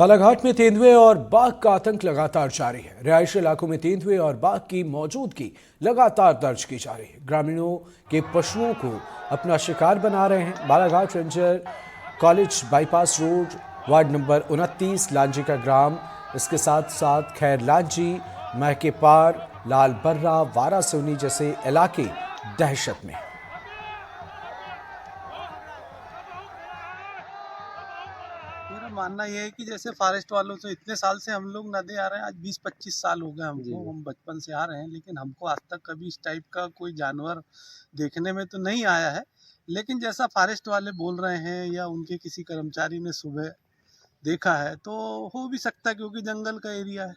बालाघाट में तेंदुए और बाघ का आतंक लगातार जारी है। रिहायशी इलाकों में तेंदुए और बाघ की मौजूदगी लगातार दर्ज की जा रही है। ग्रामीणों के पशुओं को अपना शिकार बना रहे हैं। Balaghat ranger college bypass road ward number 29 Lanji का ग्राम, इसके साथ साथ खैर लांजी, महके पार, लाल बर्रा, वारा सोनी जैसे इलाके दहशत में हैं। मेरा मानना ये है कि जैसे फॉरेस्ट वालों से इतने साल से हम लोग नदे आ रहे हैं, आज 20-25 साल हो गए हमको, हम बचपन से आ रहे हैं, लेकिन हमको आज तक कभी इस टाइप का कोई जानवर देखने में तो नहीं आया है। लेकिन जैसा फॉरेस्ट वाले बोल रहे हैं या उनके किसी कर्मचारी ने सुबह देखा है, तो हो भी सकता है क्योंकि जंगल का एरिया है।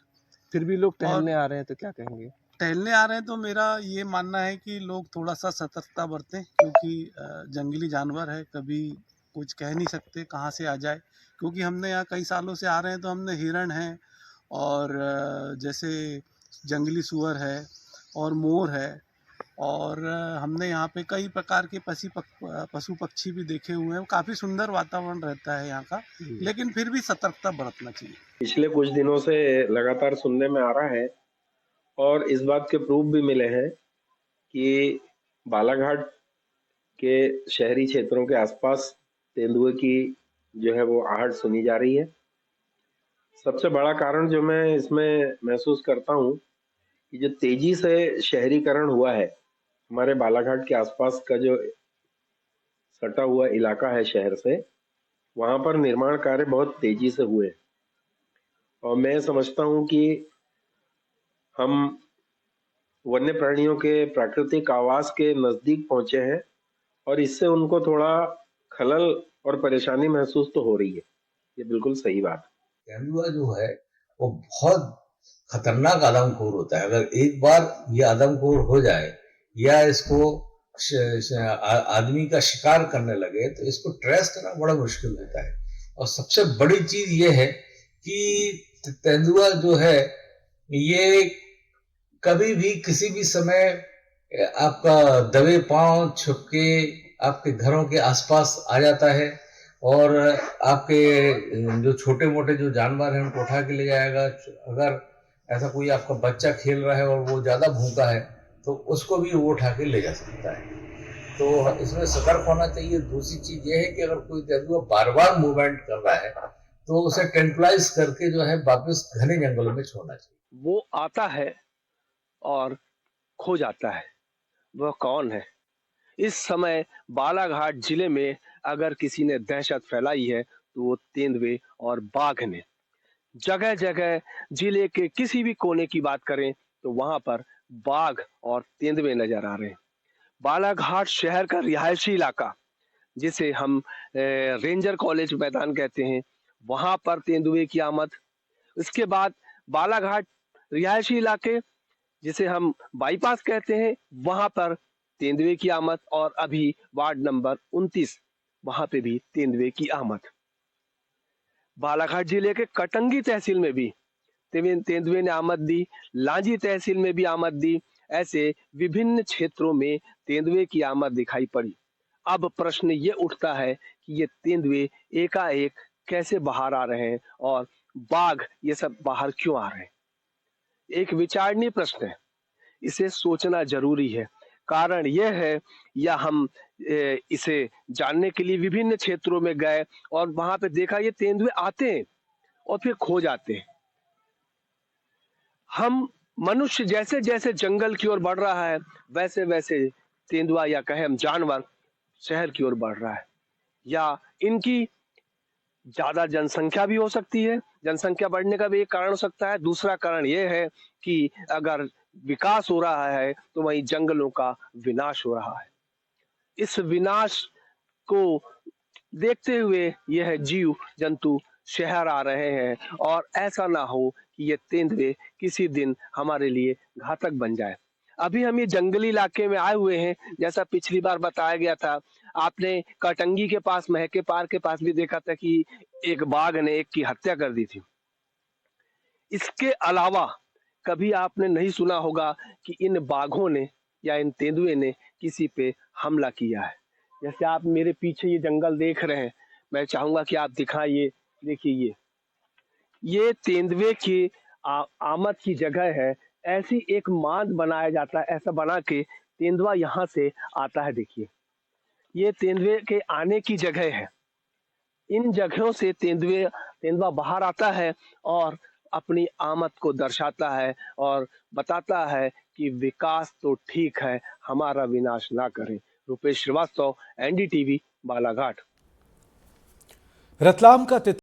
फिर भी लोग और टहलने आ रहे हैं तो क्या कहेंगे? टहलने आ रहे हैं तो मेरा ये मानना है कि लोग थोड़ा सा सतर्कता बरतें, क्योंकि जंगली जानवर है, कभी कुछ कह नहीं सकते कहाँ से आ जाए। क्योंकि हमने यहाँ कई सालों से आ रहे हैं तो हमने हिरण है और जैसे जंगली सुअर है और मोर है, और हमने यहाँ पे कई प्रकार के पशु पक्षी भी देखे हुए हैं। काफ़ी सुंदर वातावरण रहता है यहाँ का, लेकिन फिर भी सतर्कता बरतना चाहिए। पिछले कुछ दिनों से लगातार सुनने में आ रहा है और इस बात के प्रूफ भी मिले हैं कि बालाघाट के शहरी क्षेत्रों के आसपास तेंदुए की जो है वो आहट सुनी जा रही है। सबसे बड़ा कारण जो मैं इसमें महसूस करता हूँ कि जो तेजी से शहरीकरण हुआ है, हमारे बालाघाट के आसपास का जो सटा हुआ इलाका है शहर से, वहां पर निर्माण कार्य बहुत तेजी से हुए और मैं समझता हूँ कि हम वन्य प्राणियों के प्राकृतिक आवास के नजदीक पहुंचे हैं और इससे उनको थोड़ा खलल और परेशानी महसूस तो हो रही है। ये बिल्कुल सही बात है। तेंदुआ जो है वो बहुत खतरनाक आदमखोर होता है। अगर एक बार ये आदमखोर हो जाए या इसको आदमी का शिकार करने लगे तो इसको ट्रेस करना बड़ा मुश्किल होता है। और सबसे बड़ी चीज ये है कि तेंदुआ जो है ये कभी भी किसी भी समय आपका दबे पांव छुपके आपके घरों के आसपास आ जाता है और आपके जो छोटे मोटे जो जानवर हैं उनको उठा के ले जाएगा। अगर ऐसा कोई आपका बच्चा खेल रहा है और वो ज्यादा भूखा है तो उसको भी वो उठा के ले जा सकता है। तो इसमें सतर्क होना चाहिए। दूसरी चीज ये है कि अगर कोई तेंदुआ बार बार मूवमेंट कर रहा है तो उसे टेंटलाइज करके जो है वापस घने जंगलों में छोड़ना चाहिए। वो आता है और खो जाता है, वह कौन है? इस समय बालाघाट जिले में अगर किसी ने दहशत फैलाई है तो वो तेंदुए और बाघ ने। जगह जगह जिले के किसी भी कोने की बात करें तो वहां पर बाघ और तेंदुए नजर आ रहे हैं। बालाघाट शहर का रिहायशी इलाका, जिसे हम रेंजर कॉलेज मैदान कहते हैं, वहां पर तेंदुए की आमद। उसके बाद बालाघाट रिहायशी इलाके, जिसे हम बाईपास कहते हैं, वहां पर तेंदुए की आमद। और अभी वार्ड नंबर 29, वहां पे भी तेंदुए की आमद। बालाघाट जिले के कटंगी तहसील में भी तेंदुए ने आमद दी, लांजी तहसील में भी आमद दी। ऐसे विभिन्न क्षेत्रों में तेंदुए की आमद दिखाई पड़ी। अब प्रश्न ये उठता है कि ये तेंदुए एकाएक कैसे बाहर आ रहे हैं और बाघ ये सब बाहर क्यों आ रहे हैं? एक विचारणीय प्रश्न है, इसे सोचना जरूरी है। कारण यह है, या हम इसे जानने के लिए विभिन्न क्षेत्रों में गए और वहां पे देखा ये तेंदुए आते हैं और फिर खो जाते हैं। हम मनुष्य जैसे जैसे जंगल की ओर बढ़ रहा है, वैसे वैसे तेंदुआ या कहे हम जानवर शहर की ओर बढ़ रहा है। या इनकी ज्यादा जनसंख्या भी हो सकती है, जनसंख्या बढ़ने का भी एक कारण हो सकता है। दूसरा कारण यह है कि अगर विकास हो रहा है तो वहीं जंगलों का विनाश हो रहा है। इस विनाश को देखते हुए यह जीव जंतु शहर आ रहे हैं और ऐसा ना हो कि ये तेंदुए किसी दिन हमारे लिए घातक बन जाए। अभी हम ये जंगली इलाके में आए हुए हैं, जैसा पिछली बार बताया गया था। आपने कटंगी के पास, महके पार के पास भी देखा था कि एक बाघ ने एक की हत्या कर दी थी। इसके अलावा कभी आपने नहीं सुना होगा कि इन बाघों ने या इन तेंदुए ने किसी पे हमला किया है। जैसे आप मेरे पीछे ये जंगल देख रहे हैं, मैं चाहूंगा कि आप दिखाइए। देखिए ये तेंदुए की आमद की जगह है। ऐसी एक मांद बनाया जाता है, ऐसा बना के तेंदुआ यहाँ से आता है। देखिए, ये तेंदुए के आने की जगह है। इन जगहों से तेंदुआ बाहर आता है और अपनी आमद को दर्शाता है और बताता है कि विकास तो ठीक है, हमारा विनाश ना करे। रुपेश श्रीवास्तव, एनडीटीवी, बालाघाट। रतलाम का